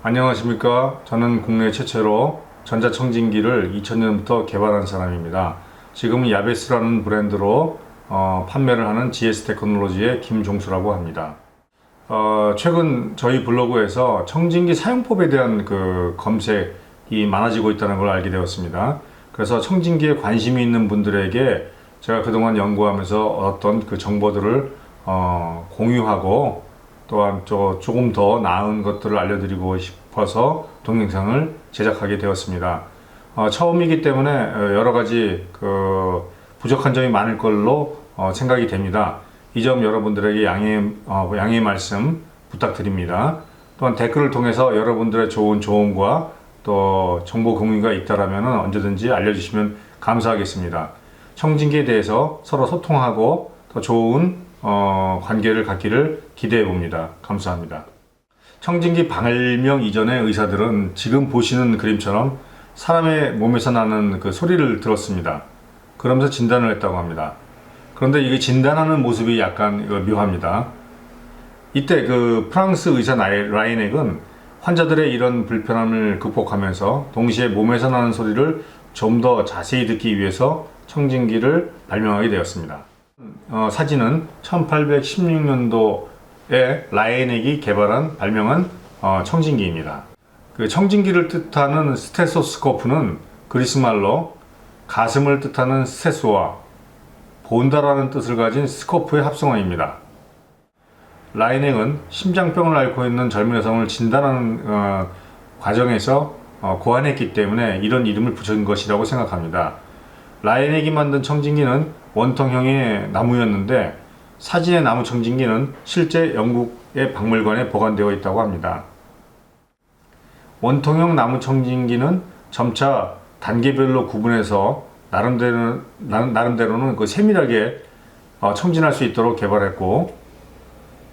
안녕하십니까. 저는 국내 최초로 전자청진기를 2000년부터 개발한 사람입니다. 지금은 야베스라는 브랜드로 판매를 하는 GS테크놀로지의 김종수라고 합니다. 최근 저희 블로그에서 청진기 사용법에 대한 검색이 많아지고 있다는 걸 알게 되었습니다. 그래서 청진기에 관심이 있는 분들에게 제가 그동안 연구하면서 얻었던 그 정보들을 공유하고 또한 조금 더 나은 것들을 알려드리고 싶어서 동영상을 제작하게 되었습니다. 처음이기 때문에 여러 가지 부족한 점이 많을 걸로 생각이 됩니다. 이 점 여러분들에게 양해의 말씀 부탁드립니다. 또한 댓글을 통해서 여러분들의 좋은 조언과 또 정보 공유가 있다라면 언제든지 알려주시면 감사하겠습니다. 청진기에 대해서 서로 소통하고 더 좋은 관계를 갖기를 기대해 봅니다. 감사합니다. 청진기 발명 이전의 의사들은 지금 보시는 그림처럼 사람의 몸에서 나는 그 소리를 들었습니다. 그러면서 진단을 했다고 합니다. 그런데 이게 진단하는 모습이 약간 묘합니다. 이때 프랑스 의사 라이넥은 환자들의 이런 불편함을 극복하면서 동시에 몸에서 나는 소리를 좀 더 자세히 듣기 위해서 청진기를 발명하게 되었습니다. 사진은 1816년도에 라이넥이 발명한 청진기입니다. 청진기를 뜻하는 스테소스코프는 그리스 말로 가슴을 뜻하는 스테소와 본다라는 뜻을 가진 스코프의 합성어입니다. 라이넥은 심장병을 앓고 있는 젊은 여성을 진단하는 과정에서 고안했기 때문에 이런 이름을 붙인 것이라고 생각합니다. 라이넥이 만든 청진기는 원통형의 나무였는데 사진의 나무 청진기는 실제 영국의 박물관에 보관되어 있다고 합니다. 원통형 나무 청진기는 점차 단계별로 구분해서 나름대로는 세밀하게 청진할 수 있도록 개발했고,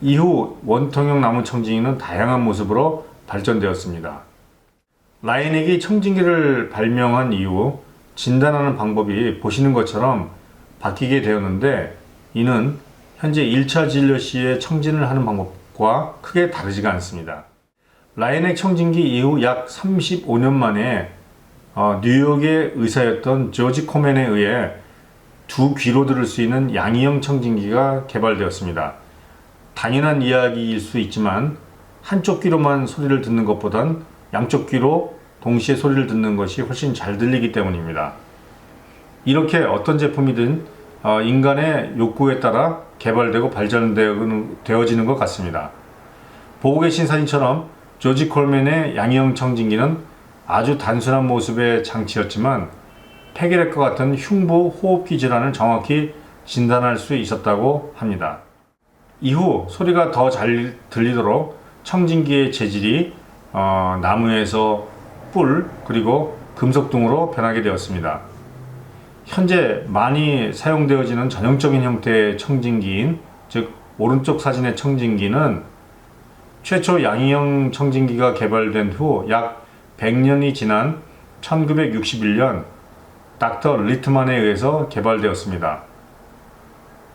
이후 원통형 나무 청진기는 다양한 모습으로 발전되었습니다. 라이넥이 청진기를 발명한 이후 진단하는 방법이 보시는 것처럼 바뀌게 되었는데, 이는 현재 1차 진료 시에 청진을 하는 방법과 크게 다르지가 않습니다. 라이넥 청진기 이후 약 35년 만에 뉴욕의 의사였던 조지 코맨에 의해 두 귀로 들을 수 있는 양이형 청진기가 개발되었습니다. 당연한 이야기일 수 있지만 한쪽 귀로만 소리를 듣는 것보단 양쪽 귀로 동시에 소리를 듣는 것이 훨씬 잘 들리기 때문입니다. 이렇게 어떤 제품이든 인간의 욕구에 따라 개발되고 발전되어지는 것 같습니다. 보고 계신 사진처럼 조지 콜맨의 양이형 청진기는 아주 단순한 모습의 장치였지만 폐결핵과 같은 흉부 호흡기 질환을 정확히 진단할 수 있었다고 합니다. 이후 소리가 더 잘 들리도록 청진기의 재질이 나무에서 뿔 그리고 금속 등으로 변하게 되었습니다. 현재 많이 사용되어지는 전형적인 형태의 청진기인, 즉 오른쪽 사진의 청진기는 최초 양이형 청진기가 개발된 후 약 100년이 지난 1961년 닥터 리트만에 의해서 개발되었습니다.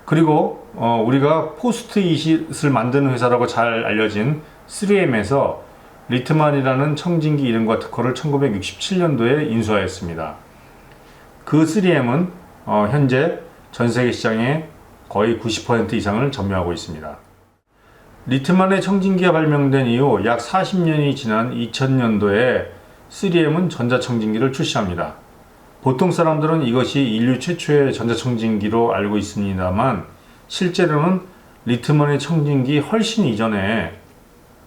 그리고 우리가 포스트잇을 만드는 회사라고 잘 알려진 3M에서 리트만이라는 청진기 이름과 특허를 1967년도에 인수하였습니다. 그 3M은 현재 전세계 시장의 거의 90% 이상을 점유하고 있습니다. 리트만의 청진기가 발명된 이후 약 40년이 지난 2000년도에 3M은 전자청진기를 출시합니다. 보통 사람들은 이것이 인류 최초의 전자청진기로 알고 있습니다만 실제로는 리트만의 청진기 훨씬 이전에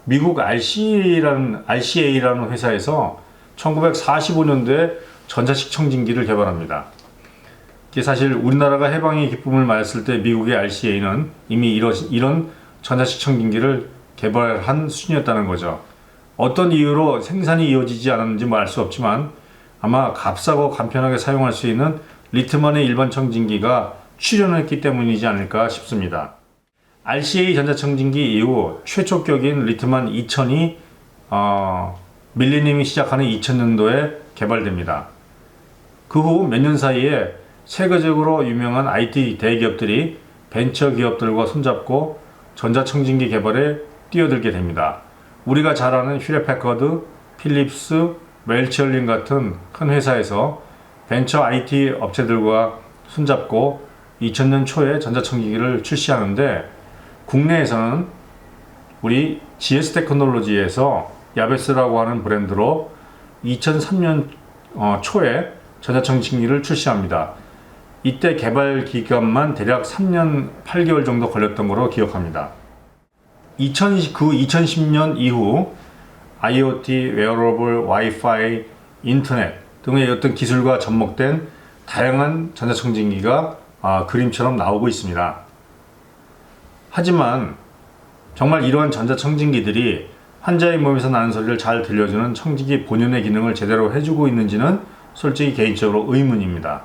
미국 RCA라는 회사에서 1945년도에 전자식 청진기를 개발합니다. 이게 사실 우리나라가 해방의 기쁨을 맞았을 때 미국의 RCA는 이미 이런 전자식 청진기를 개발한 수준이었다는 거죠. 어떤 이유로 생산이 이어지지 않았는지 알 수 없지만 아마 값싸고 간편하게 사용할 수 있는 리트만의 일반 청진기가 출현했기 때문이지 않을까 싶습니다. RCA 전자청진기 이후 최초격인 리트만 2000이 밀레니엄이 시작하는 2000년도에 개발됩니다. 그 후 몇 년 사이에 세계적으로 유명한 IT 대기업들이 벤처 기업들과 손잡고 전자청진기 개발에 뛰어들게 됩니다. 우리가 잘 아는 휴렛패커드, 필립스, 웰치얼린 같은 큰 회사에서 벤처 IT 업체들과 손잡고 2000년 초에 전자청진기를 출시하는데, 국내에서는 우리 GS 테크놀로지에서 야베스라고 하는 브랜드로 2003년 초에 전자청진기를 출시합니다. 이때 개발 기간만 대략 3년 8개월 정도 걸렸던 것으로 기억합니다. 2009, 2010년 이후 IoT, 웨어러블, 와이파이, 인터넷 등의 어떤 기술과 접목된 다양한 전자청진기가 그림처럼 나오고 있습니다. 하지만 정말 이러한 전자청진기들이 환자의 몸에서 나는 소리를 잘 들려주는 청진기 본연의 기능을 제대로 해주고 있는지는 솔직히 개인적으로 의문입니다.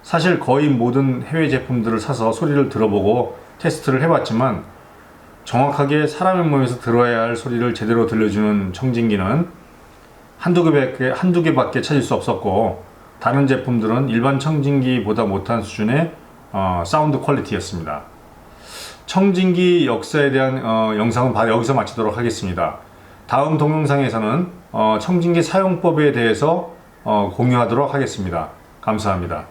사실 거의 모든 해외 제품들을 사서 소리를 들어보고 테스트를 해봤지만, 정확하게 사람의 몸에서 들어야 할 소리를 제대로 들려주는 청진기는 한두 개밖에 찾을 수 없었고, 다른 제품들은 일반 청진기보다 못한 수준의 사운드 퀄리티였습니다. 청진기 역사에 대한 영상은 여기서 마치도록 하겠습니다. 다음 동영상에서는 청진기 사용법에 대해서 공유하도록 하겠습니다. 감사합니다.